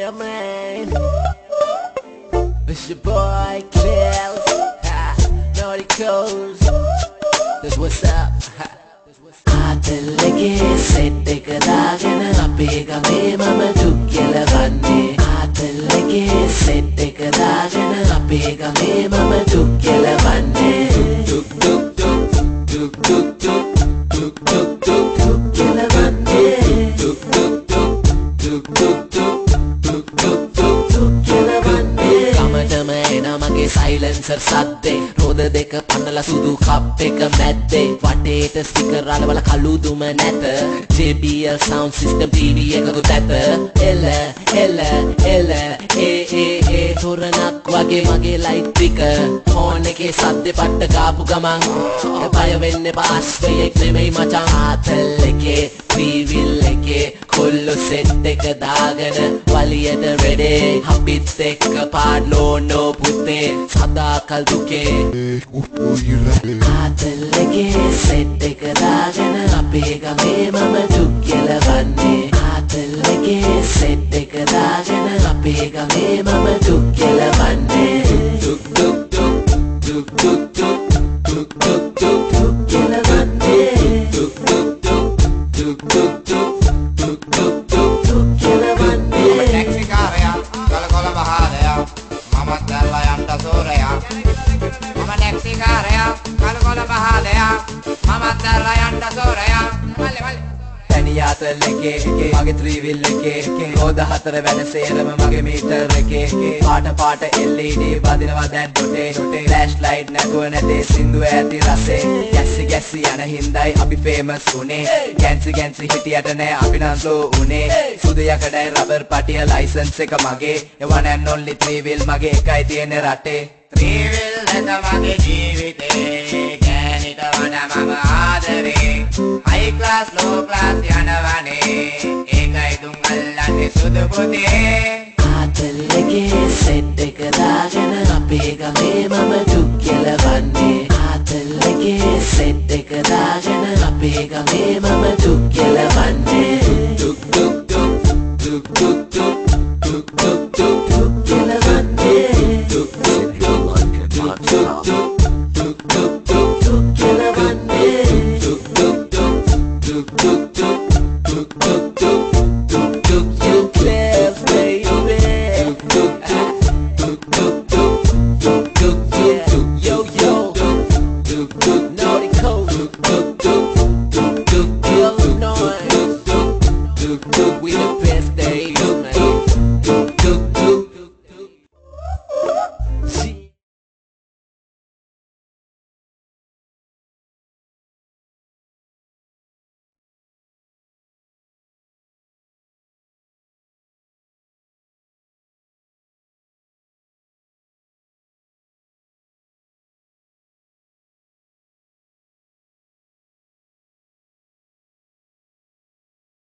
Yeah, man. It's your boy Clells. Naughty Codes. That's what's up. ආතල්ලගේ set එක දාගෙන අපේ ගමේ මම දුක් කෙලවන්නේ. ආතල්ලගේ සෙට් එක දාගෙන අපේ ගමේ මම දුක් කෙලවන්නේ. දුක් දුක් දුක් දුක් දුක් දුක් දුක් දුක් දුක් දුක් කෙලවන්නේ. දුක් දුක් දුක් දුක් දුක් දුක් දුක් දුක් දුක් දුක් කෙලවන්නේ. කමටම එන මගේ සයිලන්සර් සද්දේ රෝද දෙක පන්නලා සුදු කප් එක මැද්දේ වටේට ස්පීකර් අලවල කළුදුම නැත JBL sound system TV එකකුත් ඇත එල එල එල ඒ තොරණක් වගේ මගේ ලයිට් එක ෆෝන් එකේ සද්දේ පට්ට ගාපු ගමන් බය වෙන්න එපා අස්වැයෙක් නෙමෙයි මචං ආතල් එකේ වීවිල් එකේ කොල්ලෝ සෙට් එක දාගෙන වලියට රෙඩේ අපිත් එක්ක පාඩලෝනෝ පුතේ සදාකල් දුකේ ආතල්ලගේ සෙට් එක දාගෙන අපේ ගමේ මම දුක් කෙලවන්නේ. ආතල්ලගේ සෙට් එක දාගෙන අපේ ගමේ මම දුක් කෙලවන්නේ. දුක් දුක් දුක් දුක් දුක් දුක් දුක් දුක් දුක් දුක් කෙලවන්නේ. දුක් දුක් දුක් දුක් දුක් දුක් දුක් දුක් දුක් කෙලවන්නේ. මම ටැක්සි කාරයා කලකොල මහාදයා මමත් දැල්ලා යන්න සෝරයා. මම ටැක්සි කාරයා කලකොල මහාදයා මමත් දැල්ලා යන්න සෝරයා. මල්ලේ මල්ලේ තනියාතල් එකේ මගේ ත්‍රිවිල් එකේ රෝද හතර වැඩ සේරම මගේ මීටර් එකේ පාට පාට LED බදිනවා දැන් ඩොටේ ෆ්ලෑෂ් ලයිට් නැතුව නැතේ සින්දු ඇති රසේ ගැස්සි ගැස්සි යන හින්දායි අපි ෆේමස් උනේ ගැන්සි ගැන්සි හිටියට නෑ අපි නම් ස්ලෝ උනේ සුදු යකඩයි රබර් පටිය ලයිසන්ස් එක මගේ one and only ත්‍රිවිල් මගේ එකයි තියෙන්නේ රටේ ත්‍රිවිල් නැත මගේ ජීවිතේ ගෑනිට වඩා මම ආදරේ high class low class යනවනේ ඒකයි දුම් අල්ලන්නේ සුදු පුතේ. ආතල්ලගේ සෙට් එක දාගෙන අපේ ගමේ මම දුක් කෙලවන්නේ. ආතල්ලගේ සෙට් එක දාගෙන අපේ ගමේ මම දුක් කෙලවන්නේ. දුක් දුක් දුක් දුක් දුක් දුක් දුක් දුක් දුක් දුක් කෙලවන්නේ. දුක් දුක් දුක් දුක් දුක් දුක් දුක් දුක් දුක් දුක් කෙලවන්නේ. දුක් දුක් දුක් දුක් duck duck duck duck duck duck duck you Clells baby duck duck duck duck duck duck duck duck yo yo duck duck Naughty Codes duck duck duck duck duck Illinois duck duck we the best